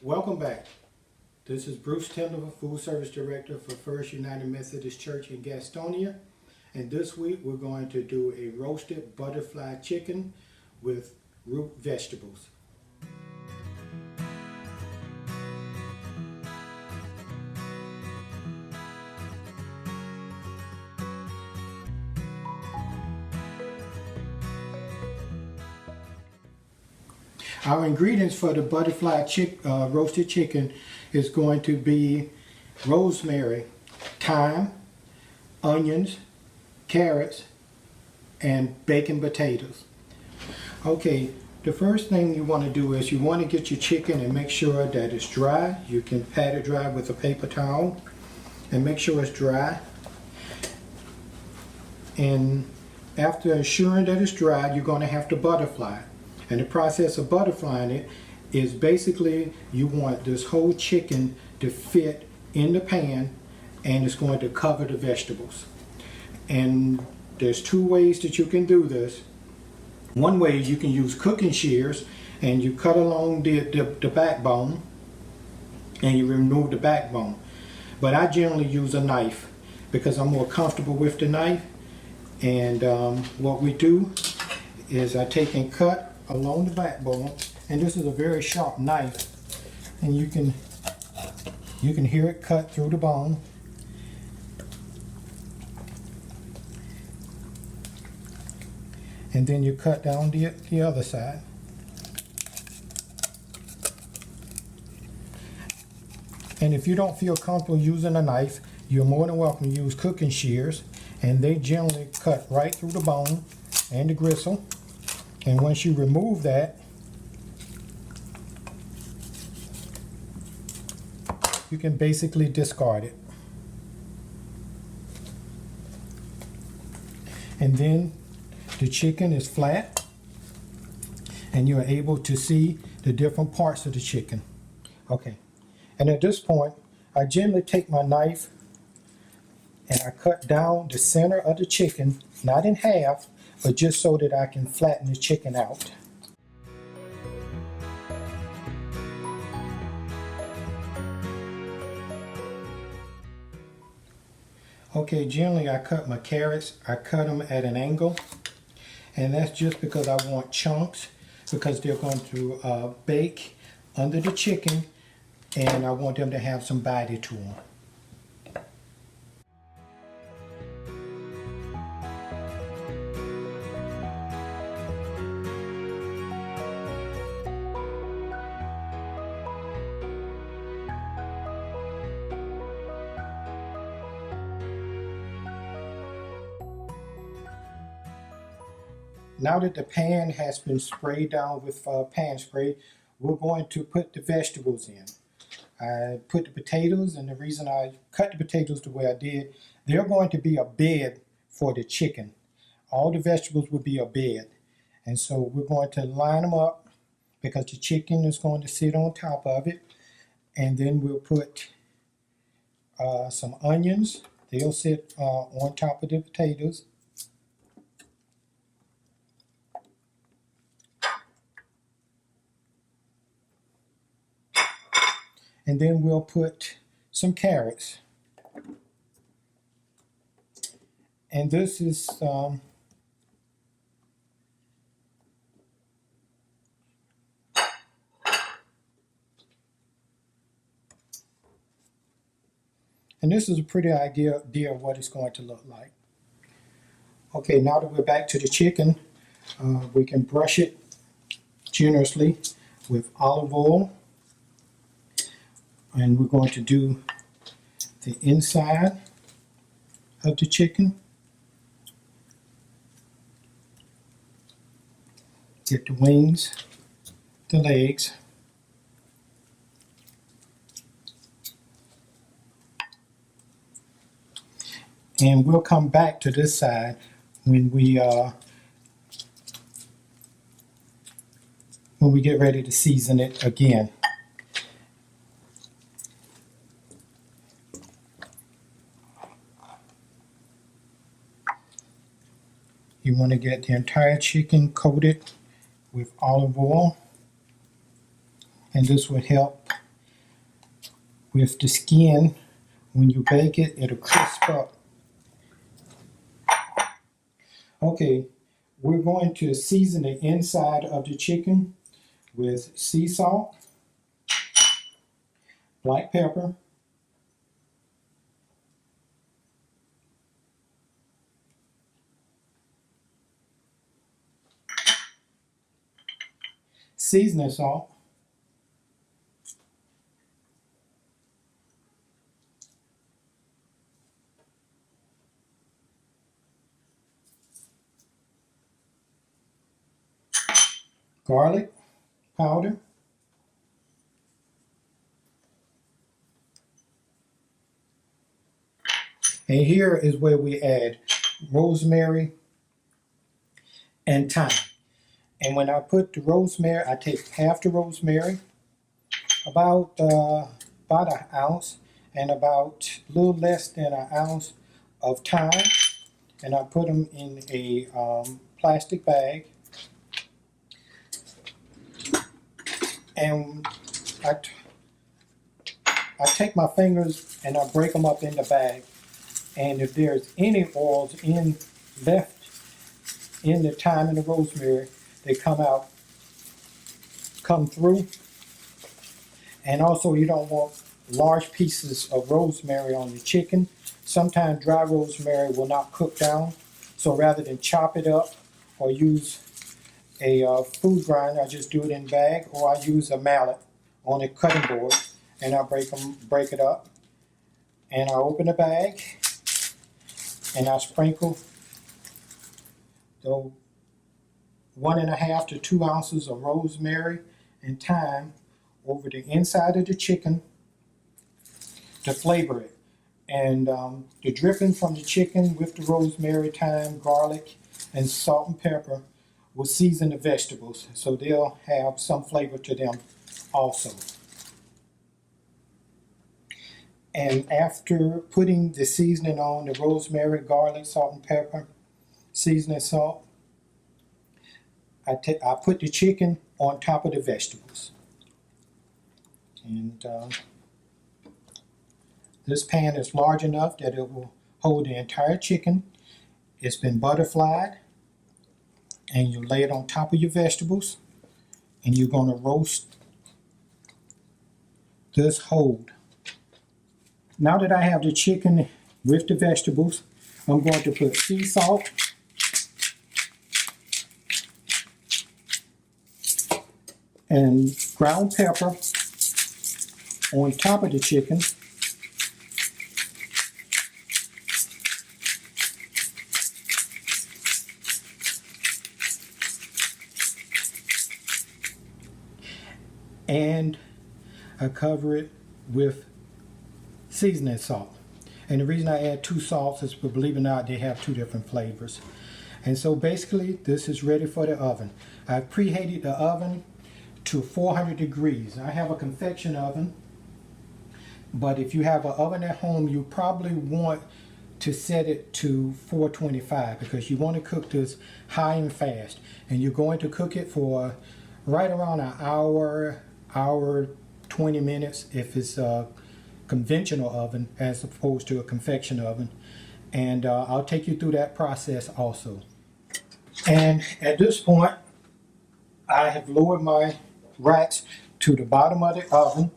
Welcome back. This is Bruce Tindall, Food Service Director for First United Methodist Church in Gastonia. And this week we're going to do a roasted butterfly chicken with root vegetables. Our ingredients for the butterfly roasted chicken is going to be rosemary, thyme, onions, carrots, and baked potatoes. Okay, the first thing you want to do is you want to get your chicken and make sure that it's dry. You can pat it dry with a paper towel and make sure it's dry. And after ensuring that it's dry, you're going to have to butterfly it. And the process of butterflying it is basically you want this whole chicken to fit in the pan, and it's going to cover the vegetables. And there's two ways that you can do this. One way is you can use cooking shears and you cut along the backbone and you remove the backbone. But I generally use a knife because I'm more comfortable with the knife. And what we do is I take and cut along the backbone, and this is a very sharp knife, and you can hear it cut through the bone. And then you cut down the other side. And if you don't feel comfortable using a knife, you're more than welcome to use cooking shears, and they generally cut right through the bone and the gristle. And once you remove that, you can basically discard it. And then the chicken is flat, and you're able to see the different parts of the chicken. Okay, and at this point, I generally take my knife and I cut down the center of the chicken, not in half, but just so that I can flatten the chicken out. Okay, generally I cut my carrots, I cut them at an angle, and that's just because I want chunks, because they're going to bake under the chicken, and I want them to have some body to them. Now that the pan has been sprayed down with pan spray, we're going to put the vegetables in. I put the potatoes, and the reason I cut the potatoes the way I did, they're going to be a bed for the chicken. All the vegetables will be a bed. And so we're going to line them up because the chicken is going to sit on top of it. And then we'll put some onions. They'll sit on top of the potatoes. And then we'll put some carrots. And this is a pretty idea of what it's going to look like. Okay, now that we're back to the chicken, we can brush it generously with olive oil. And we're going to do the inside of the chicken. Get the wings, the legs. And we'll come back to this side when we get ready to season it again. You want to get the entire chicken coated with olive oil, and this will help with the skin. When you bake it, it'll crisp up. Okay, we're going to season the inside of the chicken with sea salt, black pepper, seasoning salt, garlic powder, and here is where we add rosemary and thyme. And when I put the rosemary, I take half the rosemary, about an ounce, and about a little less than an ounce of thyme, and I put them in a plastic bag. And I take my fingers and I break them up in the bag. And if there's any oils left in the thyme and the rosemary, they come through. And also, you don't want large pieces of rosemary on the chicken. Sometimes dry rosemary will not cook down. So rather than chop it up or use a food grinder, I just do it in bag, or I use a mallet on a cutting board, and I break it up. And I open the bag, and I sprinkle the 1.5 to 2 ounces of rosemary and thyme over the inside of the chicken to flavor it. And the dripping from the chicken with the rosemary, thyme, garlic, and salt and pepper will season the vegetables, so they'll have some flavor to them also. And after putting the seasoning on, the rosemary, garlic, salt and pepper, seasoning salt, I put the chicken on top of the vegetables. And this pan is large enough that it will hold the entire chicken. It's been butterflied. And you lay it on top of your vegetables. And you're going to roast this whole. Now that I have the chicken with the vegetables, I'm going to put sea salt, and ground pepper on top of the chicken. And I cover it with seasoning salt. And the reason I add 2 salts is, believe it or not, they have 2 different flavors. And so basically, this is ready for the oven. I've preheated the oven to 400 degrees. I have a convection oven, but if you have an oven at home, you probably want to set it to 425, because you want to cook this high and fast. And you're going to cook it for right around an hour 20 minutes if it's a conventional oven as opposed to a convection oven. And I'll take you through that process also. And at this point, I have lowered my racks to the bottom of the oven.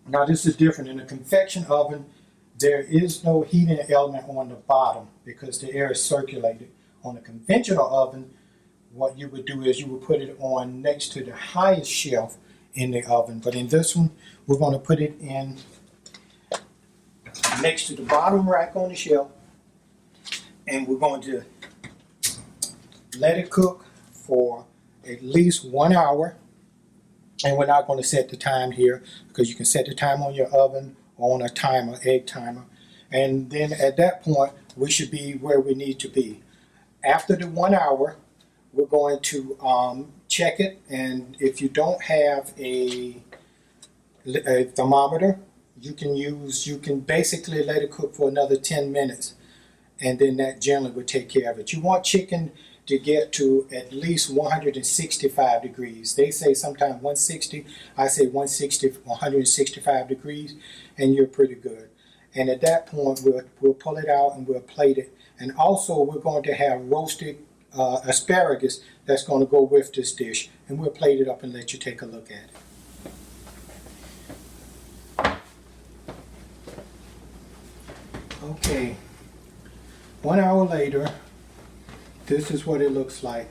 Now this is different. In a convection oven, there is no heating element on the bottom because the air is circulated. On a conventional oven, what you would do is you would put it on next to the highest shelf in the oven. But in this one, we're going to put it in next to the bottom rack on the shelf. And we're going to let it cook for at least 1 hour. And we're not going to set the time here, because you can set the time on your oven or on a timer, egg timer. And then at that point, we should be where we need to be. After the 1 hour, we're going to check it. And if you don't have a thermometer, you can basically let it cook for another 10 minutes. And then that generally would take care of it. You want chicken to get to at least 165 degrees. They say sometimes 160, I say 160, 165 degrees, and you're pretty good. And at that point, we'll pull it out and we'll plate it. And also, we're going to have roasted asparagus that's going to go with this dish. And we'll plate it up and let you take a look at it. Okay, 1 hour later, this is what it looks like.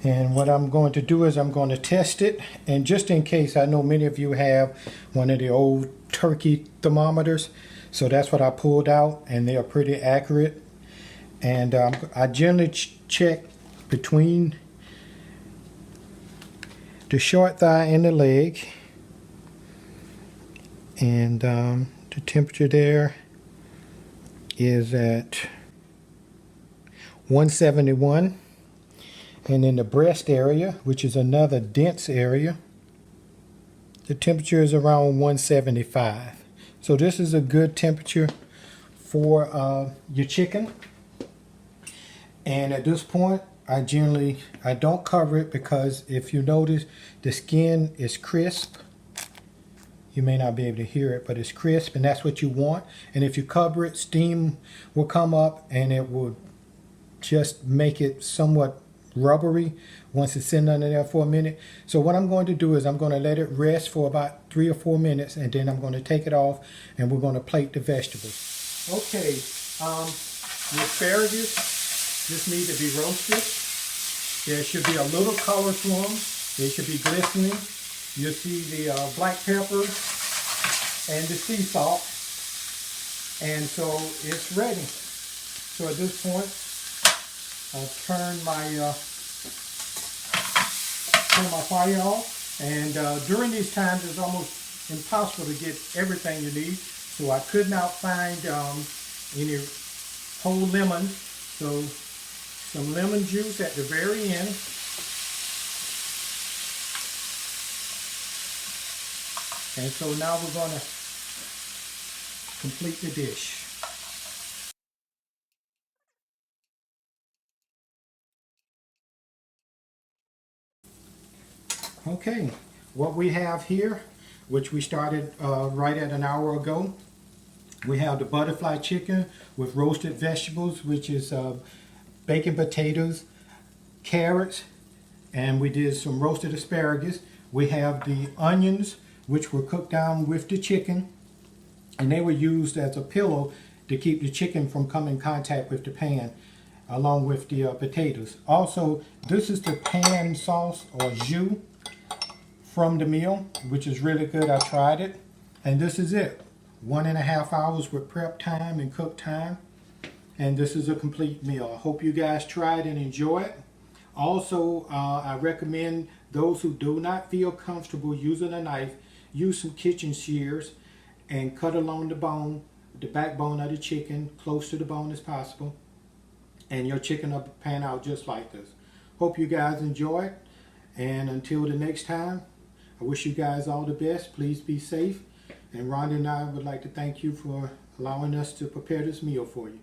And what I'm going to do is I'm going to test it, and just in case, I know many of you have one of the old turkey thermometers, so that's what I pulled out, and they are pretty accurate. And I generally check between the short thigh and the leg, and the temperature there is at 171. And in the breast area, which is another dense area, the temperature is around 175. So this is a good temperature for your chicken. And at this point, I don't cover it, because if you notice, the skin is crisp. You may not be able to hear it, but it's crisp, and that's what you want. And if you cover it, steam will come up and it will just make it somewhat rubbery once it's sitting under there for a minute. So what I'm going to do is I'm going to let it rest for about 3 or 4 minutes, and then I'm going to take it off and we're going to plate the vegetables. Okay, the asparagus just need to be roasted. There should be a little color to them. They should be glistening. You'll see the black pepper and the sea salt. And so it's ready. So at this point, I'll turn my fire off, and during these times it's almost impossible to get everything you need, so I could not find any whole lemons, so some lemon juice at the very end, and so now we're going to complete the dish. Okay, what we have here, which we started right at an hour ago, we have the butterfly chicken with roasted vegetables, which is baked potatoes, carrots, and we did some roasted asparagus. We have the onions, which were cooked down with the chicken, and they were used as a pillow to keep the chicken from coming in contact with the pan, along with the potatoes. Also, this is the pan sauce or jus from the meal, which is really good. I tried it, and this is it. 1.5 hours with prep time and cook time, and this is a complete meal. I hope you guys try it and enjoy it. Also, I recommend those who do not feel comfortable using a knife, use some kitchen shears and cut along the bone, the backbone of the chicken, close to the bone as possible, and your chicken will pan out just like this. Hope you guys enjoy it, and until the next time, I wish you guys all the best. Please be safe. And Rhonda and I would like to thank you for allowing us to prepare this meal for you.